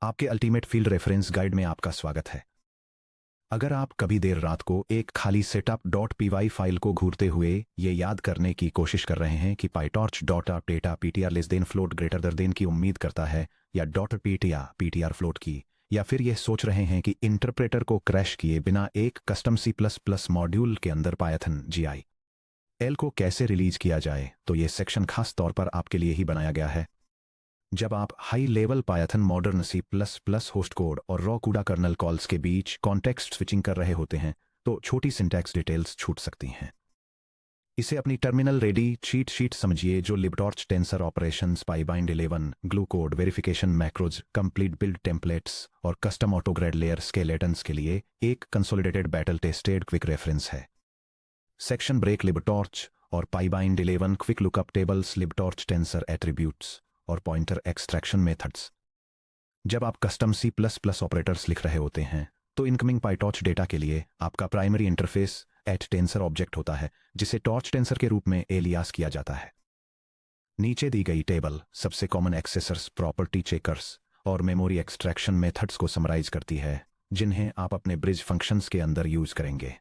आपके ultimate field reference guide में आपका स्वागत है। अगर आप कभी देर रात को एक खाली सेटअप डॉट पी फाइल को घूरते हुए ये याद करने की कोशिश कर रहे हैं कि PyTorch dot data PTR less than float greater than की उम्मीद करता है या डॉट पीटीआर फ्लोट की, या फिर यह सोच रहे हैं कि इंटरप्रेटर को क्रैश किए बिना एक custom C plus plus module के अंदर पायथन GIL को कैसे रिलीज किया जाए, तो ये सेक्शन खास तौर पर आपके लिए ही बनाया गया है। जब आप high level Python modern C++ host code और रॉ कूडा कर्नल कॉल्स के बीच कॉन्टेक्स्ट स्विचिंग कर रहे होते हैं तो छोटी सिंटैक्स डिटेल्स छूट सकती हैं। इसे अपनी टर्मिनल रेडी चीट शीट समझिए जो LibTorch tensor operations, pybind 11, glue code, verification macros, complete build templates और कस्टम ऑटोग्रेड लेयर स्केलेटन्स के लिए एक consolidated battle tested quick reference है। सेक्शन ब्रेक लिबटॉर्च और pybind 11 quick lookup tables, LibTorch tensor attributes और pointer extraction methods. जब आप custom C++ operators लिख रहे होते हैं तो इनकमिंग पाइटॉर्च डेटा के लिए आपका प्राइमरी इंटरफेस @टेंसर ऑब्जेक्ट होता है जिसे टॉर्च टेंसर के रूप में एलियास किया जाता है। नीचे दी गई टेबल सबसे कॉमन एक्सेसर्स, प्रॉपर्टी चेकर्स और मेमोरी एक्सट्रैक्शन मेथड्स को समराइज करती है जिन्हें आप अपने ब्रिज फंक्शंस के अंदर यूज करेंगे।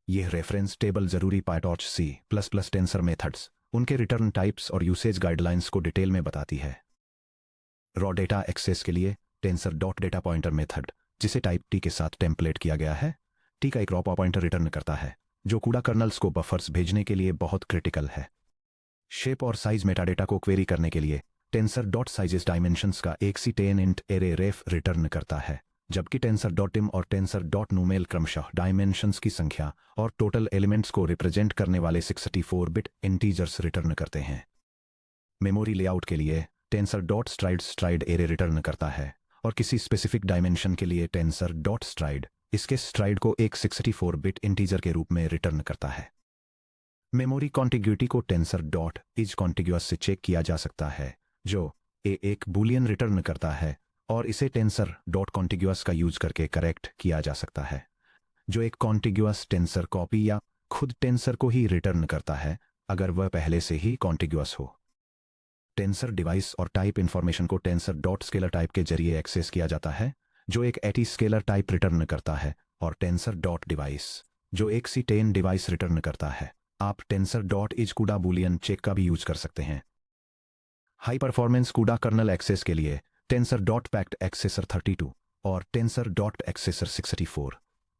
यह रेफरेंस टेबल जरूरी पाइटॉर्च C++ टेंसर मेथड्स, उनके रिटर्न टाइप्स और यूसेज गाइडलाइंस को डिटेल में बताती है। रॉ डेटा एक्सेस के लिए tensor dot data pointer method, जिसे टाइप T के साथ टेम्पलेट किया गया है, T का एक रॉ पॉइंटर रिटर्न करता है जो कूड़ा कर्नल्स को बफर्स भेजने के लिए बहुत क्रिटिकल है। शेप और साइज मेटाडेटा को क्वेरी करने के लिए टेंसर डॉट साइजेस डायमेंशंस का एक C10 इंट एरे रेफ रिटर्न करता है, जबकि टेंसर डॉट टिम और टेंसर डॉट नुमेल क्रमशः डायमेंशंस की संख्या और टोटल एलिमेंट्स को रिप्रेजेंट करने वाले 64 बिट इंटीजर्स रिटर्न करते हैं। मेमोरी लेआउट के लिए tensor dot STRIDE array return करता है और किसी स्पेसिफिक डायमेंशन के लिए टेंसर डॉट स्ट्राइड इसके स्ट्राइड को एक 64 बिट इंटीजर के रूप में रिटर्न करता है। मेमोरी कॉन्टिग्यूटी को टेंसर डॉट इज कॉन्टिग्यूअस से चेक किया जा सकता है, जो एक बूलियन रिटर्न करता है, और इसे टेंसर डॉट कॉन्टिग्यूअस का यूज करके करेक्ट किया जा सकता है, जो एक कॉन्टिग्यूअस टेंसर कॉपी या खुद टेंसर को ही रिटर्न करता है अगर वह पहले से ही कॉन्टिग्यूअस हो। टेंसर डिवाइस और टाइप इंफॉर्मेशन को टेंसर डॉट स्केलर टाइप के जरिए एक्सेस किया जाता है, जो एक एटी स्केलर टाइप रिटर्न करता है, और टेंसर डॉट डिवाइस जो एक C10 डिवाइस रिटर्न करता है। आप टेंसर डॉट इज कूडा बूलियन चेक का भी यूज कर सकते हैं। हाई परफॉर्मेंस कूडा कर्नल एक्सेस के लिए टेंसर डॉट पैक्ट एक्सेसर 32 और टेंसर डॉट एक्सेसर 64,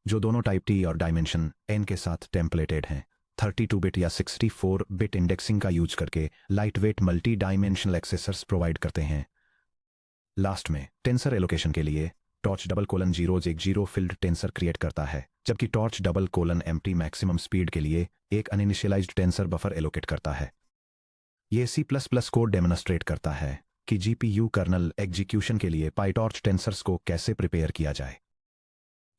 जो दोनों टाइप T और डायमेंशन N के साथ टेम्पलेटेड हैं, 32 बिट या 64 बिट इंडेक्सिंग का यूज करके light weight multi dimensional accessors provide करते हैं। लास्ट में टेंसर एलोकेशन के लिए टॉर्च $0 फील्ड टेंसर क्रिएट करता है, जबकि टॉर्च $empty मैक्सिमम स्पीड के लिए एक अनइनिशियलाइज्ड टेंसर बफर एलोकेट करता है। यह C++ कोड डेमोन्स्ट्रेट करता है कि GPU कर्नल एग्जीक्यूशन के लिए पाइटॉर्च टेंसर्स को कैसे प्रिपेयर किया जाए।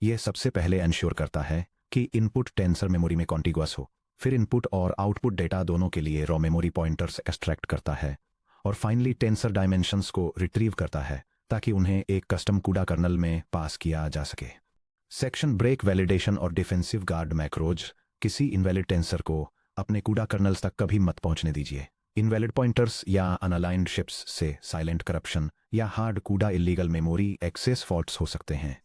यह सबसे पहले एंश्योर करता है कि इनपुट टेंसर मेमोरी में कॉन्टिग्यूअस हो, फिर इनपुट और आउटपुट डेटा दोनों के लिए रॉ मेमोरी पॉइंटर्स एक्सट्रैक्ट करता है, और फाइनली टेंसर डायमेंशंस को रिट्रीव करता है ताकि उन्हें एक कस्टम कूडा कर्नल में पास किया जा सके। सेक्शन ब्रेक वैलिडेशन और डिफेंसिव गार्ड मैक्रोज किसी इनवैलिड टेंसर को अपने कूडा कर्नल्स तक कभी मत पहुंचने दीजिए। इनवैलिड पॉइंटर्स या अनअलाइंड शिप्स से साइलेंट करप्शन या हार्ड कूडा इलीगल मेमोरी एक्सेस फॉल्ट्स हो सकते हैं।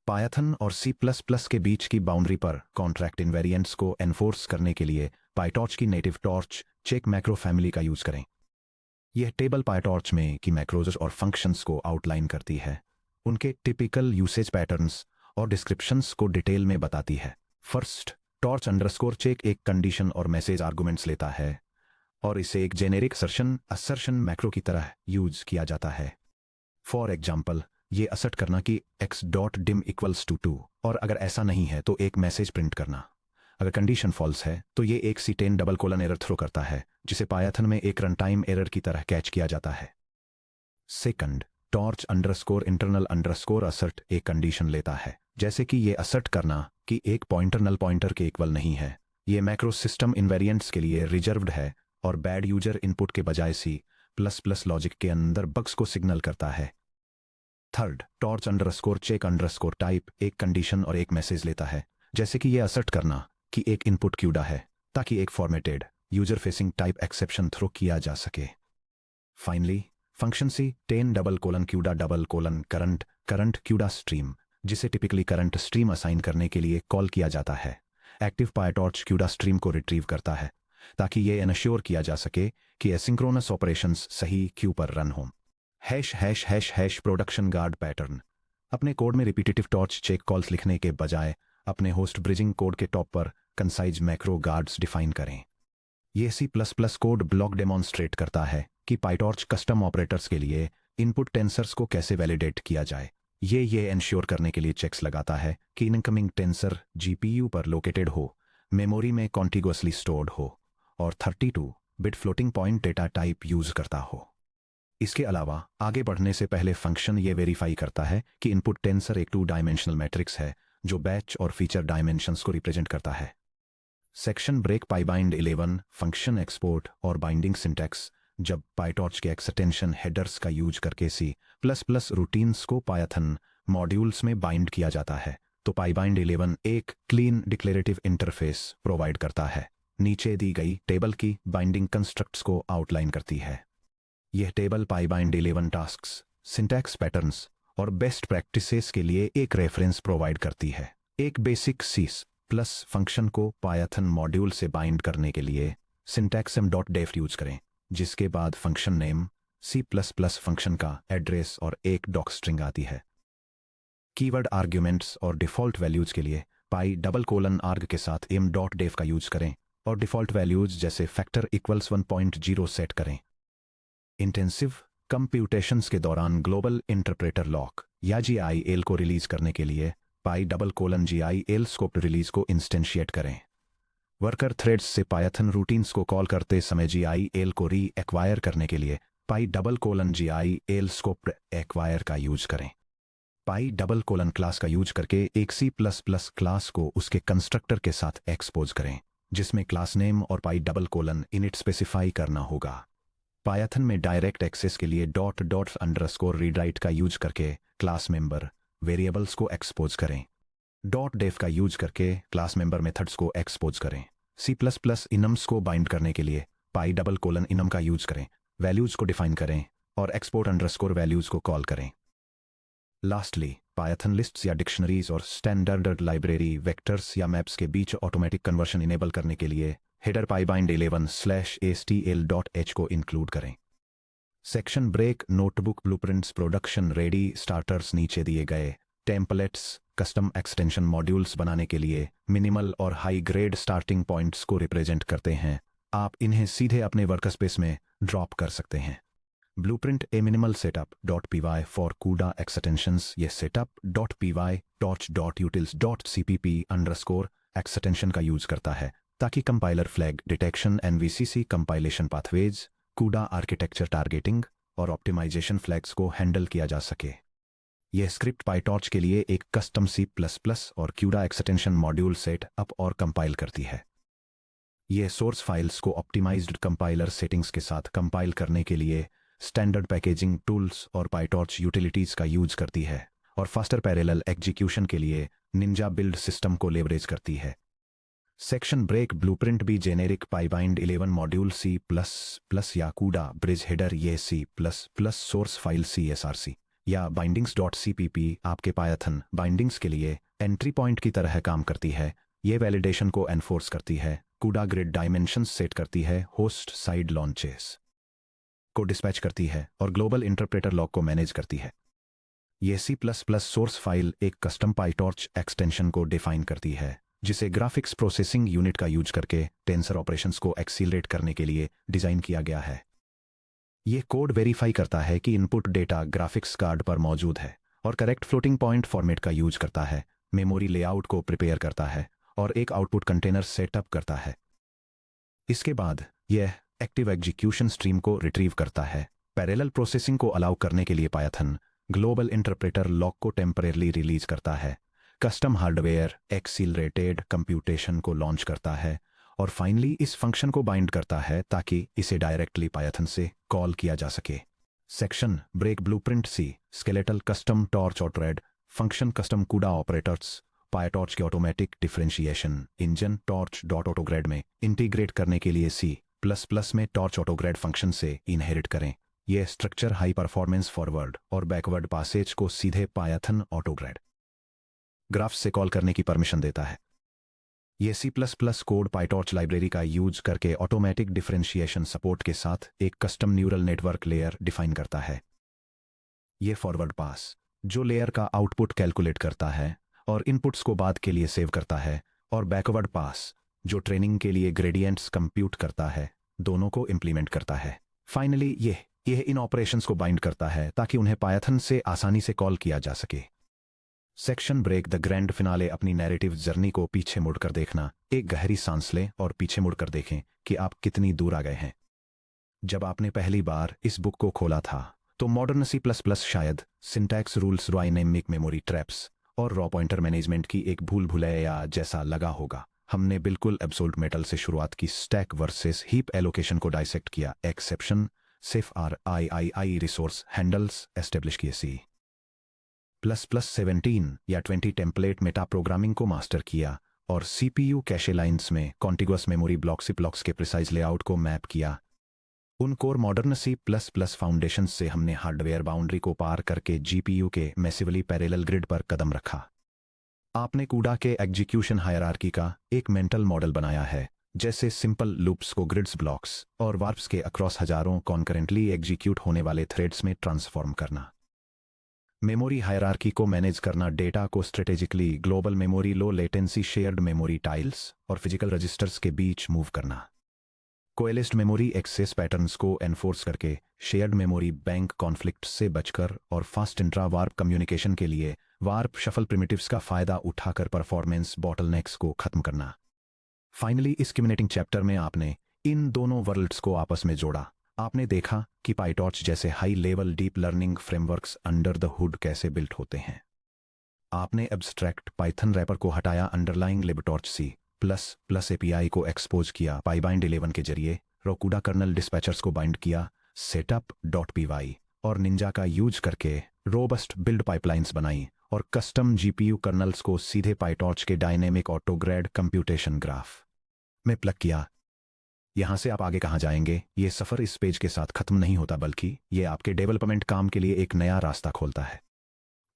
पायथन और C++ के बीच की बाउंड्री पर कॉन्ट्रैक्ट इनवेरिएंट्स को एनफोर्स करने के लिए पाइटॉर्च की native torch check macro family का यूज करें। यह टेबल पाइटॉर्च में की मैक्रोज और फंक्शंस को आउटलाइन करती है, उनके टिपिकल यूसेज पैटर्न्स और डिस्क्रिप्शंस को डिटेल में बताती है। फर्स्ट, टॉर्च अंडरस्कोर चेक एक कंडीशन और मैसेज आर्गुमेंट्स लेता है और इसे एक जेनेरिक असर्शन मैक्रो की तरह यूज किया जाता है। फॉर एग्जाम्पल, ये असर्ट करना कि x.dim इक्वल्स टू 2, और अगर ऐसा नहीं है तो एक मैसेज प्रिंट करना। अगर कंडीशन फॉल्स है तो ये एक C10 एरर थ्रो करता है, जिसे पायथन में एक रनटाइम एरर की तरह कैच किया जाता है। Second, torch underscore internal underscore assert एक कंडीशन लेता है, जैसे कि ये असर्ट करना कि एक पॉइंटर नल पॉइंटर के इक्वल नहीं है। ये मैक्रो सिस्टम इन्वेरिएंट्स के लिए रिजर्व्ड है और बैड यूजर इनपुट के बजाय C++ लॉजिक के अंदर बग्स को सिग्नल करता है। Third, torch underscore check underscore type एक कंडीशन और एक मैसेज लेता है, जैसे कि यह असर्ट करना कि एक इनपुट क्यूडा है, ताकि एक formatted user facing type exception throw किया जा सके। Finally, function C 10 double colon CUDA double colon current CUDA stream, जिसे टिपिकली करंट स्ट्रीम असाइन करने के लिए कॉल किया जाता है, एक्टिव पायटॉर्च क्यूडा स्ट्रीम को रिट्रीव करता है ताकि ये एनश्योर किया जा सके कि एसिंक्रोनस ऑपरेशंस सही क्यू पर रन हों। Hash hash hash hash production guard pattern. अपने कोड में रिपीटेटिव टॉर्च चेक कॉल्स लिखने के बजाय अपने होस्ट ब्रिजिंग कोड के टॉप पर कंसाइज मैक्रो गार्ड्स डिफाइन करें। ये C++ कोड ब्लॉक डेमोन्स्ट्रेट करता है कि पाइटॉर्च कस्टम ऑपरेटर्स के लिए इनपुट टेंसर्स को कैसे वैलिडेट किया जाए। ये एंश्योर करने के लिए चेक्स लगाता है कि इनकमिंग टेंसर GPU पर लोकेटेड हो, मेमोरी में कॉन्टिग्युअसली स्टोर्ड हो और 32 bit floating point data type use करता हो। इसके अलावा आगे बढ़ने से पहले फंक्शन ये वेरीफाई करता है कि इनपुट टेंसर एक 2 डायमेंशनल मैट्रिक्स है जो बैच और फीचर डायमेंशंस को रिप्रेजेंट करता है। सेक्शन ब्रेक पाइबाइंड 11 फंक्शन एक्सपोर्ट और बाइंडिंग सिंटैक्स। जब पाइटॉर्च के एक्सटेंशन हेडर्स का यूज करके C++ रूटीन्स को पायथन मॉड्यूल्स में बाइंड किया जाता है तो पाइबाइंड 11 एक क्लीन डिक्लेरेटिव इंटरफेस प्रोवाइड करता है। नीचे दी गई टेबल की बाइंडिंग कंस्ट्रक्ट्स को आउटलाइन करती है। यह टेबल पाइबाइंड 11 टास्क्स, सिंटैक्स पैटर्न्स और बेस्ट प्रैक्टिसेस के लिए एक रेफरेंस प्रोवाइड करती है। एक बेसिक C++ फंक्शन को पायथन मॉड्यूल से बाइंड करने के लिए syntaxm.def यूज करें, जिसके बाद फंक्शन नेम, C++ फंक्शन का एड्रेस और एक डॉक स्ट्रिंग आती है। कीवर्ड आर्ग्यूमेंट्स और डिफ़ॉल्ट वैल्यूज के लिए पाई डबल कोलन आर्ग के साथ m.def का यूज करें और डिफ़ॉल्ट वैल्यूज जैसे फैक्टर इक्वल्स 1.0 सेट करें। इंटेंसिव कंप्यूटेशंस के दौरान ग्लोबल इंटरप्रेटर लॉक या GIL को रिलीज करने के लिए py double colon GIL scope release को इंस्टेंशिएट करें। वर्कर थ्रेड्स से पायथन रूटीन्स को कॉल करते समय GIL को री एक्वायर करने के लिए py double colon GIL scope acquire का यूज करें। पाई डबल कोलन क्लास का यूज करके एक C++ क्लास को उसके कंस्ट्रक्टर के साथ एक्सपोज करें, जिसमें क्लास नेम और पाई डबल कोलन इनिट स्पेसिफाई करना होगा। पायथन में डायरेक्ट एक्सेस के लिए डॉट रीडराइट का यूज करके क्लास मेंबर वेरिएबल्स को एक्सपोज करें। .def का यूज करके क्लास मेंबर मेथड्स को एक्सपोज करें। C++ इनम्स को बाइंड करने के लिए पाई डबल कोलन इनम का यूज करें, वैल्यूज को डिफाइन करें और एक्सपोर्ट वैल्यूज को कॉल करें। लास्टली, पायथन लिस्ट्स या डिक्शनरीज और स्टैंडर्ड लाइब्रेरी वेक्टर्स या मैप्स के बीच ऑटोमेटिक कन्वर्शन इनेबल करने के लिए हेडर पाइबाइंड 11/stl.h को इंक्लूड करें। Section break notebook blueprints production ready starters नीचे दिए गए टेम्पलेट्स कस्टम एक्सटेंशन मॉड्यूल्स बनाने के लिए मिनिमल और हाई ग्रेड स्टार्टिंग पॉइंट्स को रिप्रेजेंट करते हैं। आप इन्हें सीधे अपने वर्कस्पेस में ड्रॉप कर सकते हैं। Blueprint A minimal setup.py for CUDA extensions. ये setup.py torch.utils.cpp अंडरस्कोर एक्सटेंशन का यूज करता है ताकि compiler flag detection NVCC compilation pathways, CUDA architecture targeting और ऑप्टिमाइजेशन फ्लैग्स को हैंडल किया जा सके। यह स्क्रिप्ट पाइटॉर्च के लिए एक कस्टम C++ और CUDA extension module set up और कंपाइल करती है। यह सोर्स फाइल्स को ऑप्टिमाइज्ड कंपाइलर सेटिंग्स के साथ कंपाइल करने के लिए स्टैंडर्ड पैकेजिंग टूल्स और पाइटॉर्च यूटिलिटीज का यूज करती है और फास्टर पैरेलल एग्जीक्यूशन के लिए निंजा बिल्ड सिस्टम को लेवरेज करती है। सेक्शन ब्रेक ब्लूप्रिंट भी जेनेरिक पाइबाइंड 11 मॉड्यूल C++ या CUDA ब्रिज हेडर ये C++ सोर्स फाइल CSRC या बाइंडिंग्स.cpp आपके पायथन बाइंडिंग्स के लिए एंट्री पॉइंट की तरह काम करती है। ये वैलिडेशन को एनफोर्स करती है, CUDA ग्रिड डायमेंशंस सेट करती है, होस्ट साइड लॉन्चेस को डिस्पैच करती है और ग्लोबल इंटरप्रेटर लॉक को मैनेज करती है। ये C++ सोर्स फाइल एक कस्टम पाइटॉर्च एक्सटेंशन को डिफाइन करती है जिसे ग्राफिक्स प्रोसेसिंग यूनिट का यूज करके टेंसर ऑपरेशंस को एक्सीलरेट करने के लिए डिजाइन किया गया है। यह कोड वेरीफाई करता है कि इनपुट डेटा ग्राफिक्स कार्ड पर मौजूद है और करेक्ट फ्लोटिंग पॉइंट फॉर्मेट का यूज करता है, मेमोरी लेआउट को प्रिपेयर करता है और एक आउटपुट कंटेनर सेटअप करता है। इसके बाद यह एक्टिव एग्जीक्यूशन स्ट्रीम को रिट्रीव करता है। पैरेलल प्रोसेसिंग को अलाउ करने के लिए पायथन ग्लोबल इंटरप्रेटर लॉक को टेम्परेरली रिलीज करता है, कस्टम हार्डवेयर एक्सीलरेटेड कंप्यूटेशन को लॉन्च करता है और फाइनली इस फंक्शन को बाइंड करता है ताकि इसे डायरेक्टली पायथन से कॉल किया जा सके। Section break blueprint C skeletal custom torch और thread function custom CUDA operators PyTorch के ऑटोमेटिक डिफरेंशिएशन इंजन torch.autograd में इंटीग्रेट करने के लिए C++ में टॉर्च ऑटोग्रेड फंक्शन से इनहेरिट करें। यह स्ट्रक्चर हाई परफॉर्मेंस फॉरवर्ड और बैकवर्ड पासेज को सीधे पायथन ऑटोग्रेड ग्राफ्स से कॉल करने की परमिशन देता है। यह C++ कोड पाइटॉर्च लाइब्रेरी का यूज करके ऑटोमेटिक डिफरेंशिएशन सपोर्ट के साथ एक custom neural network layer define करता है। यह फॉरवर्ड पास जो लेयर का आउटपुट कैलकुलेट करता है और इनपुट्स को बाद के लिए सेव करता है, और बैकवर्ड पास जो ट्रेनिंग के लिए ग्रेडियंट्स कंप्यूट करता है, दोनों को इंप्लीमेंट करता है। फाइनली यह इन ऑपरेशंस को बाइंड करता है ताकि उन्हें पायथन से आसानी से कॉल किया जा सके। Section break the grand finale. अपनी नैरेटिव जर्नी को पीछे मुड़कर देखना। एक गहरी सांस लें और पीछे मुड़कर देखें कि आप कितनी दूर आ गए हैं। जब आपने पहली बार इस बुक को खोला था तो मॉडर्न C++ शायद syntax rules, dynamic memory traps और रॉ पॉइंटर मैनेजमेंट की एक भूल भुलैया जैसा लगा होगा। हमने बिल्कुल एब्सोल्यूट मेटल से शुरुआत की, स्टैक वर्सेस हीप एलोकेशन को डाइसेक्ट किया, एक्सेप्शन, सिफ RII रिसोर्स हैंडल्स एस्टेब्लिश किए, C++17 या 20 टेम्पलेट मेटा प्रोग्रामिंग को मास्टर किया और CPU कैशे लाइन्स में कॉन्टिगुअस मेमोरी ब्लॉक्स के प्रिसाइज लेआउट को मैप किया। उन कोर मॉडर्न C++ फाउंडेशंस से हमने हार्डवेयर बाउंड्री को पार करके GPU के मैसिवली पैरेलल ग्रिड पर कदम रखा। आपने कूडा के एग्जीक्यूशन हायरार्की का एक मेंटल मॉडल बनाया है, जैसे सिंपल लूप्स को ग्रिड्स, ब्लॉक्स और वार्प्स के अक्रॉस हजारों कॉन्करेंटली एग्जीक्यूट होने वाले थ्रेड्स में ट्रांसफॉर्म करना। मेमोरी हायरार्की को मैनेज करना, डेटा को strategically global memory, low latency shared memory tiles और फिजिकल रजिस्टर्स के बीच मूव करना। कोएलिस्ड मेमोरी एक्सेस पैटर्न्स को एनफोर्स करके शेयर्ड मेमोरी बैंक कॉन्फ्लिक्ट से बचकर और फास्ट इंट्रा वार्प कम्युनिकेशन के लिए वार्प शफल प्रिमिटिव्स का फायदा उठाकर परफॉर्मेंस बॉटलनेक्स को खत्म करना। फाइनली इस कम्युनिकेटिंग चैप्टर में आपने इन दोनों वर्ल्ड्स को आपस में जोड़ा। आपने देखा कि पाइटॉर्च जैसे high level deep learning frameworks under the hood कैसे बिल्ट होते हैं। आपने एब्स्ट्रैक्ट पाइथन रैपर को हटाया, अंडरलाइंग लिबटॉर्च C++ API को एक्सपोज किया, पाइबाइंड 11 के जरिए रोकूडा कर्नल डिस्पैचर्स को बाइंड किया, setup.py और निंजा का यूज करके रोबस्ट बिल्ड पाइपलाइंस बनाई और कस्टम GPU कर्नल्स को सीधे पाइटॉर्च के डायनेमिक ऑटोग्रेड कंप्यूटेशन ग्राफ में प्लग किया। यहां से आप आगे कहां जाएंगे, ये सफर इस पेज के साथ खत्म नहीं होता, बल्कि ये आपके डेवलपमेंट काम के लिए एक नया रास्ता खोलता है।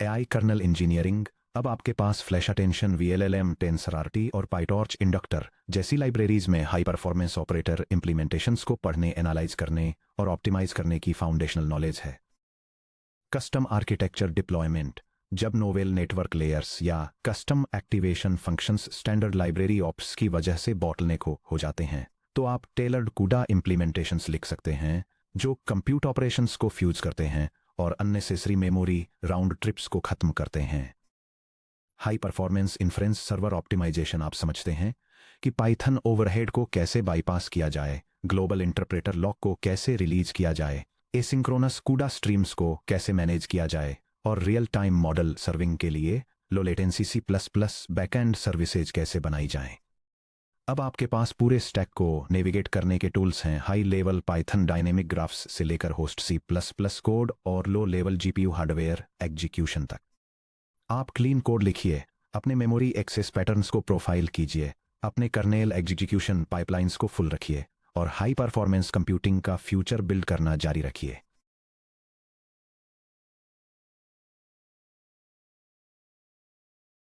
AI kernel engineering. अब आपके पास फ्लैश अटेंशन, VLLM, टेंसरआरटी और पाइटॉर्च इंडक्टर जैसी लाइब्रेरीज में हाई परफॉर्मेंस ऑपरेटर इंप्लीमेंटेशंस को पढ़ने, एनालाइज करने और ऑप्टिमाइज करने की फाउंडेशनल नॉलेज है। Custom architecture deployment. जब नोवेल नेटवर्क लेयर्स या custom activation functions standard library ops की वजह से बॉटलनेक हो जाते हैं, तो आप टेलर्ड कूडा इंप्लीमेंटेशंस लिख सकते हैं जो कंप्यूट ऑपरेशंस को फ्यूज करते हैं और अननेसेसरी मेमोरी राउंड ट्रिप्स को खत्म करते हैं। High performance inference server optimisation. आप समझते हैं कि पाइथन ओवरहेड को कैसे बाईपास किया जाए, ग्लोबल इंटरप्रेटर लॉक को कैसे रिलीज किया जाए, एसिंक्रोनस कूडा स्ट्रीम्स को कैसे मैनेज किया जाए और रियल टाइम मॉडल सर्विंग के लिए low latency C++ backend services कैसे बनाई जाएं। अब आपके पास पूरे स्टैक को नेविगेट करने के टूल्स हैं, high level Python dynamic graphs से लेकर होस्ट C++ कोड और low level GPU hardware execution तक। आप क्लीन कोड लिखिए, अपने मेमोरी एक्सेस पैटर्न्स को प्रोफाइल कीजिए, अपने कर्नेल एग्जीक्यूशन पाइपलाइंस को फुल रखिए और हाई परफॉर्मेंस कंप्यूटिंग का फ्यूचर बिल्ड करना जारी रखिए।